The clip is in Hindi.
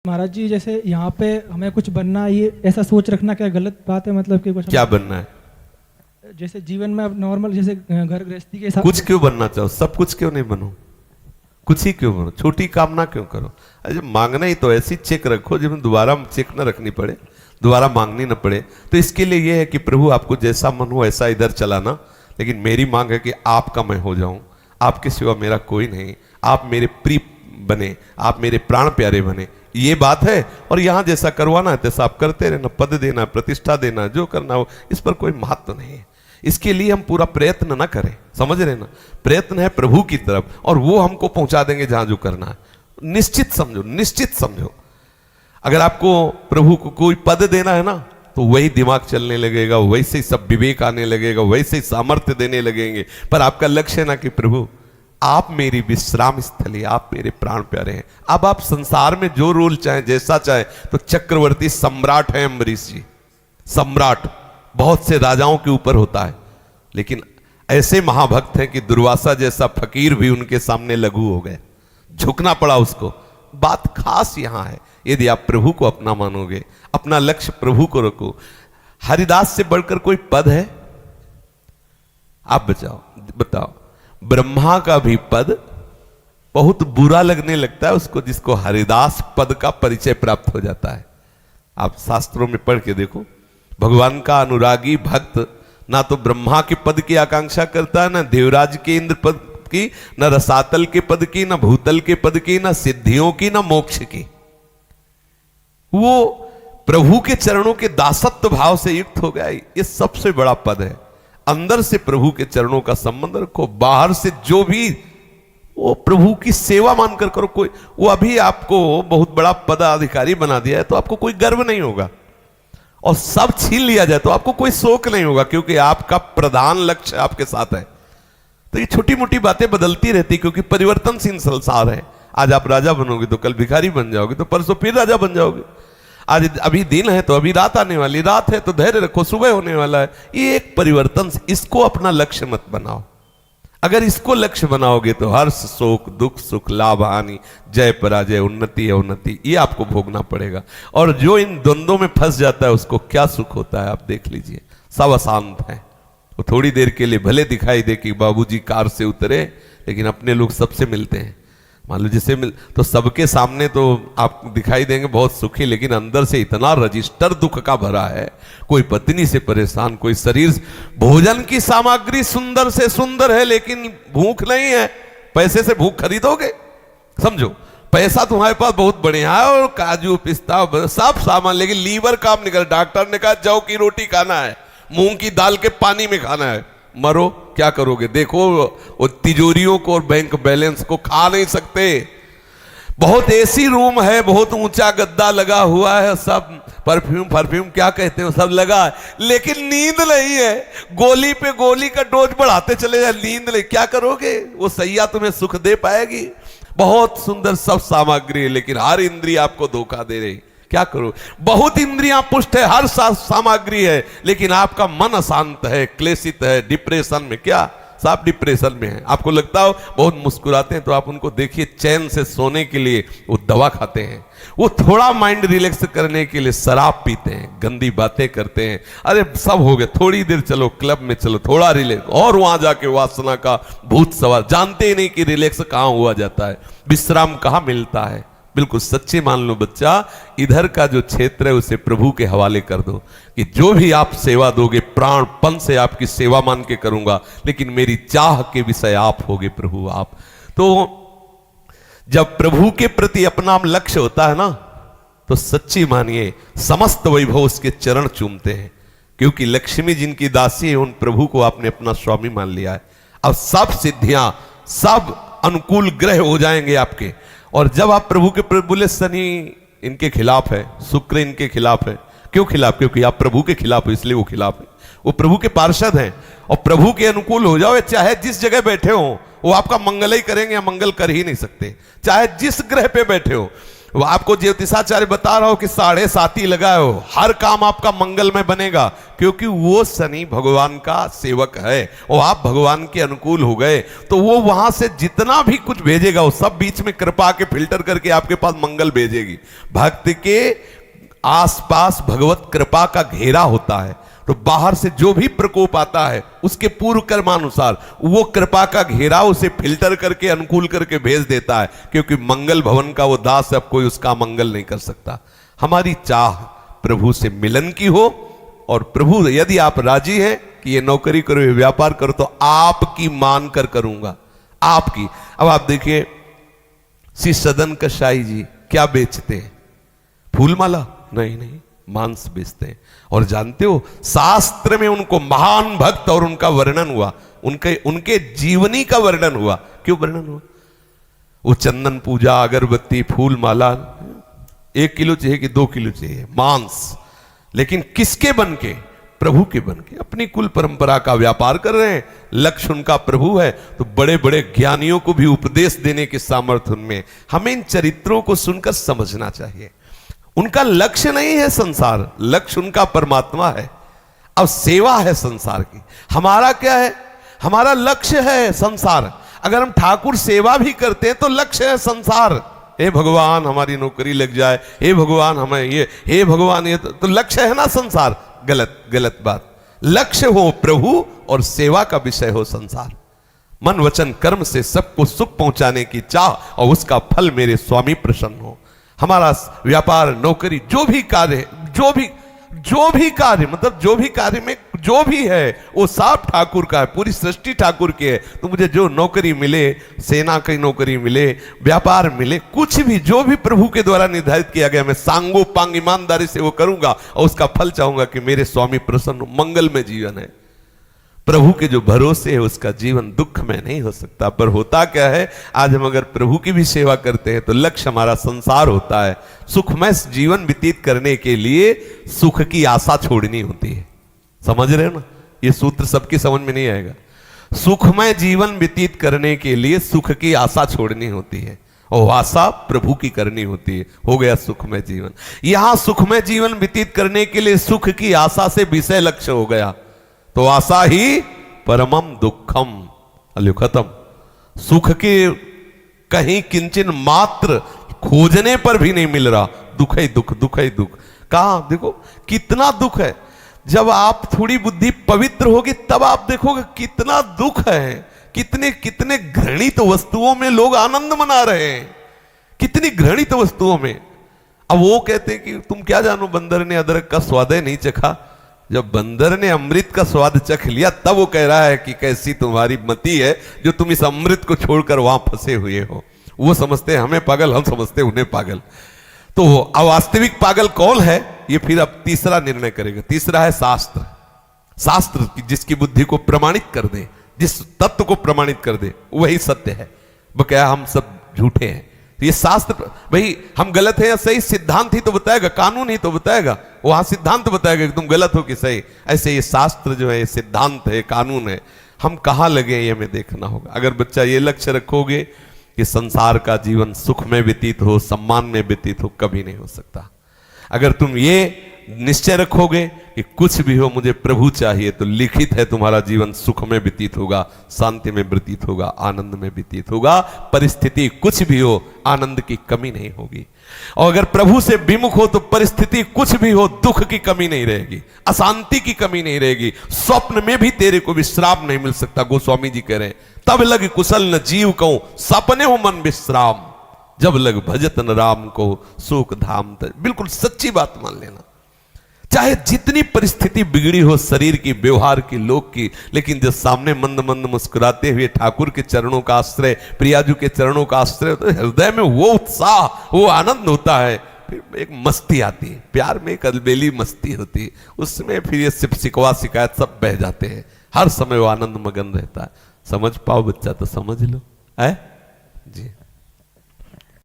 महाराज जी, जैसे यहाँ पे हमें कुछ बनना है, ये ऐसा सोच रखना क्या गलत बात है? मतलब कि कुछ क्या बनना है? जैसे जीवन में अब नॉर्मल जैसे घर गृहस्थी के हिसाब कुछ क्यों बनना चाहो? सब कुछ क्यों नहीं बनो? कुछ ही क्यों बनो? छोटी कामना क्यों करो? अरे मांगना ही तो ऐसी चेक रखो जिसमें दोबारा चेक न रखनी पड़े, दोबारा मांगनी न पड़े। तो इसके लिए यह है कि प्रभु आपको जैसा मन हो ऐसा इधर चलाना, लेकिन मेरी मांग है कि आपका मैं हो जाऊं, आपके सिवा मेरा कोई नहीं, आप मेरे प्रिय बने, आप मेरे प्राण प्यारे बने, ये बात है। और यहां जैसा करवाना है तैसा आप करते रहना, पद देना, प्रतिष्ठा देना, जो करना हो, इस पर कोई महत्व नहीं है। इसके लिए हम पूरा प्रयत्न ना करें, समझ रहे ना? प्रयत्न है प्रभु की तरफ और वो हमको पहुंचा देंगे जहां जो करना है। निश्चित समझो, निश्चित समझो। अगर आपको प्रभु को कोई पद देना है ना, तो वही दिमाग चलने लगेगा, वैसे ही सब विवेक आने लगेगा, वैसे ही सामर्थ्य देने लगेंगे। पर आपका लक्ष्य है ना कि प्रभु आप मेरी विश्राम स्थली, आप मेरे प्राण प्यारे हैं। अब आप संसार में जो रोल चाहे, जैसा चाहे, तो चक्रवर्ती सम्राट है अम्बरीश जी, सम्राट बहुत से राजाओं के ऊपर होता है, लेकिन ऐसे महाभक्त हैं कि दुर्वासा जैसा फकीर भी उनके सामने लघु हो गए, झुकना पड़ा उसको। बात खास यहां है, यदि आप प्रभु को अपना मानोगे, अपना लक्ष्य प्रभु को रखो। हरिदास से बढ़कर कोई पद है? आप बताओ। ब्रह्मा का भी पद बहुत बुरा लगने लगता है उसको, जिसको हरिदास पद का परिचय प्राप्त हो जाता है। आप शास्त्रों में पढ़ के देखो, भगवान का अनुरागी भक्त ना तो ब्रह्मा के पद की आकांक्षा करता है, ना देवराज के इंद्र पद की, ना रसातल के पद की, ना भूतल के पद की, ना सिद्धियों की, ना मोक्ष की। वो प्रभु के चरणों के दासत्व भाव से युक्त हो गया। ये सबसे बड़ा पद है। अंदर से प्रभु के चरणों का संबंध रखो, बाहर से जो भी वो प्रभु की सेवा मानकर करो। कोई वो अभी आपको बहुत बड़ा पदाधिकारी बना दिया है तो आपको कोई गर्व नहीं होगा, और सब छीन लिया जाए तो आपको कोई शोक नहीं होगा, क्योंकि आपका प्रधान लक्ष्य आपके साथ है। तो ये छोटी मोटी बातें बदलती रहती, क्योंकि परिवर्तनशील संसार है। आज आप राजा बनोगे तो कल भिखारी बन जाओगे, तो परसों फिर राजा बन जाओगे। आज अभी दिन है तो अभी रात आने वाली, रात है तो धैर्य रखो, सुबह होने वाला है। ये एक परिवर्तन, इसको अपना लक्ष्य मत बनाओ। अगर इसको लक्ष्य बनाओगे तो हर्ष शोक दुख सुख लाभ हानि, जय पराजय, उन्नति अवनति, ये आपको भोगना पड़ेगा। और जो इन द्वंद्वों में फंस जाता है उसको क्या सुख होता है आप देख लीजिए। सब अशांत है। वो थोड़ी देर के लिए भले दिखाई दे कि बाबूजी कार से उतरे, लेकिन अपने लोग सबसे मिलते हैं। मान लो जिसे मिल तो सबके सामने तो आप दिखाई देंगे बहुत सुखी, लेकिन अंदर से इतना रजिस्टर दुख का भरा है। कोई पत्नी से परेशान, कोई शरीर, भोजन की सामग्री सुंदर से सुंदर है लेकिन भूख नहीं है। पैसे से भूख खरीदोगे? समझो, पैसा तुम्हारे पास बहुत बढ़िया है और काजू पिस्ता सब सामान, लेकिन लीवर काम निकल। डॉक्टर ने कहा जौ की रोटी खाना है, मूंग की दाल के पानी में खाना है। मरो, क्या करोगे? देखो वो तिजोरियों को और बैंक बैलेंस को खा नहीं सकते। बहुत एसी रूम है, बहुत ऊंचा गद्दा लगा हुआ है, सब परफ्यूम क्या कहते हैं सब लगा है, लेकिन नींद नहीं है। गोली पे गोली का डोज बढ़ाते चले जाए, नींद नहीं। क्या करोगे? वो सैया तुम्हें सुख दे पाएगी? बहुत सुंदर सब सामग्री है, लेकिन हर इंद्रिय आपको धोखा दे रही। क्या करो? बहुत इंद्रियां पुष्ट है, हर सामग्री है, लेकिन आपका मन अशांत है, क्लेशित है, डिप्रेशन में। क्या सब डिप्रेशन में है? आपको लगता हो बहुत मुस्कुराते हैं, तो आप उनको देखिए, चैन से सोने के लिए वो दवा खाते हैं, वो थोड़ा माइंड रिलैक्स करने के लिए शराब पीते हैं, गंदी बातें करते हैं। अरे सब हो गए, थोड़ी देर चलो क्लब में, चलो थोड़ा रिलैक्स, और वहां जाके वासना का भूत सवार। जानते ही नहीं कि रिलैक्स कहां हुआ जाता है, विश्राम कहां मिलता है। बिल्कुल सच्चे मान लो बच्चा, इधर का जो क्षेत्र है उसे प्रभु के हवाले कर दो, कि जो भी आप सेवा दोगे प्राणपन से आपकी सेवा मान के करूंगा, लेकिन मेरी चाह के विषय आप होगे प्रभु आप। तो जब प्रभु के प्रति अपना लक्ष्य होता है ना, तो सच्ची मानिए समस्त वैभव उसके चरण चूमते हैं, क्योंकि लक्ष्मी जिनकी दासी है उन प्रभु को आपने अपना स्वामी मान लिया है। अब सब सिद्धियां, सब अनुकूल ग्रह हो जाएंगे आपके। और जब आप प्रभु के बोले शनि इनके खिलाफ है, शुक्र इनके खिलाफ है, क्यों खिलाफ? क्योंकि आप प्रभु के खिलाफ हो, इसलिए वो खिलाफ है। वो प्रभु के पार्षद हैं, और प्रभु के अनुकूल हो जाओ, चाहे जिस जगह बैठे हो वो आपका मंगल ही करेंगे, या मंगल कर ही नहीं सकते। चाहे जिस ग्रह पे बैठे हो, वो आपको ज्योतिषाचार्य बता रहा हो कि 7.5 ही लगाओ, हर काम आपका मंगलमय बनेगा, क्योंकि वो शनि भगवान का सेवक है और आप भगवान के अनुकूल हो गए, तो वो वहां से जितना भी कुछ भेजेगा वो सब बीच में कृपा के फिल्टर करके आपके पास मंगल भेजेगी। भक्त के आसपास भगवत कृपा का घेरा होता है, तो बाहर से जो भी प्रकोप आता है उसके पूर्व कर्मानुसार वो कृपा का घेरा उसे फिल्टर करके अनुकूल करके भेज देता है, क्योंकि मंगल भवन का वो दास, अब कोई उसका मंगल नहीं कर सकता। हमारी चाह प्रभु से मिलन की हो, और प्रभु यदि आप राजी हैं कि ये नौकरी करो, ये व्यापार करो, तो आपकी मान कर करूंगा, आपकी। अब आप देखिए श्री सदन कसाई जी क्या बेचते हैं? फूलमाला? नहीं, मांस बेचते हैं। और जानते हो शास्त्र में उनको महान भक्त और उनका वर्णन हुआ, उनके जीवनी का वर्णन हुआ। क्यों वर्णन हुआ? वो चंदन पूजा, अगरबत्ती, फूल माला 1 किलो चाहिए कि 2 किलो चाहिए मांस, लेकिन किसके बन के? प्रभु के बन के। अपनी कुल परंपरा का व्यापार कर रहे हैं, लक्ष्य उनका प्रभु है, तो बड़े बड़े ज्ञानियों को भी उपदेश देने के सामर्थ्य उनमें। हमें इन चरित्रों को सुनकर समझना चाहिए। उनका लक्ष्य नहीं है संसार, लक्ष्य उनका परमात्मा है। अब सेवा है संसार की, हमारा क्या है? हमारा लक्ष्य है संसार। अगर हम ठाकुर सेवा भी करते हैं तो लक्ष्य है संसार। हे भगवान हमारी नौकरी लग जाए, हे भगवान हमें ये, हे भगवान ये, तो लक्ष्य है ना संसार। गलत बात। लक्ष्य हो प्रभु और सेवा का विषय हो संसार। मन वचन कर्म से सबको सुख पहुंचाने की चाह, और उसका फल मेरे स्वामी प्रसन्न हो। हमारा व्यापार, नौकरी, जो भी कार्य मतलब जो भी कार्य में जो भी है वो सब ठाकुर का है, पूरी सृष्टि ठाकुर की है। तो मुझे जो नौकरी मिले, सेना की नौकरी मिले, व्यापार मिले, कुछ भी जो भी प्रभु के द्वारा निर्धारित किया गया, मैं सांगो पांग ईमानदारी से वो करूंगा, और उसका फल चाहूंगा कि मेरे स्वामी प्रसन्न, मंगल में जीवन है। प्रभु के जो भरोसे है उसका जीवन दुख में नहीं हो सकता। पर होता क्या है, आज हम अगर प्रभु की भी सेवा करते हैं तो लक्ष्य हमारा संसार होता है। सुखमय जीवन व्यतीत करने के लिए सुख की आशा छोड़नी होती है। समझ रहे हो ना? ये सूत्र सबकी समझ में नहीं आएगा। सुखमय जीवन व्यतीत करने के लिए सुख की आशा छोड़नी होती है, और आशा प्रभु की करनी होती है। हो गया सुखमय जीवन। यहां सुखमय जीवन व्यतीत करने के लिए सुख की आशा से विषय लक्ष्य हो गया, तो आशा ही परमम दुखम, अल्यो खत्म। सुख के कहीं किंचन मात्र खोजने पर भी नहीं मिल रहा, दुख ही दुख, दुख ही दुख। कहां देखो कितना दुख है। जब आप थोड़ी बुद्धि पवित्र होगी तब आप देखोगे कितना दुख है। कितने कितने घृणित वस्तुओं में लोग आनंद मना रहे हैं, कितनी घृणित वस्तुओं में। अब वो कहते हैं कि तुम क्या जानो, बंदर ने अदरक का स्वाद नहीं चखा। जब बंदर ने अमृत का स्वाद चख लिया तब वो कह रहा है कि कैसी तुम्हारी मति है जो तुम इस अमृत को छोड़कर वहां फंसे हुए हो। वो समझते हैं हमें पागल, हम समझते हैं उन्हें पागल। तो अवास्तविक पागल कौन है, ये फिर अब तीसरा निर्णय करेगा। तीसरा है शास्त्र। शास्त्र जिसकी बुद्धि को प्रमाणित कर दे, जिस तत्व को प्रमाणित कर दे, वही सत्य है। बकाया हम सब झूठे हैं। ये शास्त्र, भाई हम गलत है या सही, सिद्धांत ही तो बताएगा, कानून ही तो बताएगा। वहां सिद्धांत बताएगा कि तुम गलत हो कि सही। ऐसे ये शास्त्र जो है सिद्धांत है, कानून है। हम कहां लगे ये हमें देखना होगा। अगर बच्चा ये लक्ष्य रखोगे कि संसार का जीवन सुख में व्यतीत हो, सम्मान में व्यतीत हो, कभी नहीं हो सकता। अगर तुम ये निश्चय रखोगे कि कुछ भी हो मुझे प्रभु चाहिए, तो लिखित है तुम्हारा जीवन सुख में व्यतीत होगा, शांति में व्यतीत होगा, आनंद में व्यतीत होगा। परिस्थिति कुछ भी हो, आनंद की कमी नहीं होगी। और अगर प्रभु से विमुख हो तो परिस्थिति कुछ भी हो, दुख की कमी नहीं रहेगी, अशांति की कमी नहीं रहेगी। स्वप्न में भी तेरे को विश्राम नहीं मिल सकता। गोस्वामी जी कह रहे हैं, तब लग कुशल न जीव कहूं, सपने हो मन विश्राम, जब लग भजत न राम को सुख धाम। बिल्कुल सच्ची बात मान लेना। चाहे जितनी परिस्थिति बिगड़ी हो शरीर की, व्यवहार की, लोक की, लेकिन जब सामने मंद मंद मुस्कुराते हुए ठाकुर के चरणों का आश्रय, प्रियाजू के चरणों का आश्रय, तो हृदय में वो उत्साह, वो आनंद होता है। फिर एक मस्ती आती है, प्यार में एक अलबेली मस्ती होती है। उसमें फिर ये सिर्फ शिकवा शिकायत सब बह जाते हैं। हर समय वो आनंद मगन रहता है। समझ पाओ बच्चा तो समझ लो, है जी।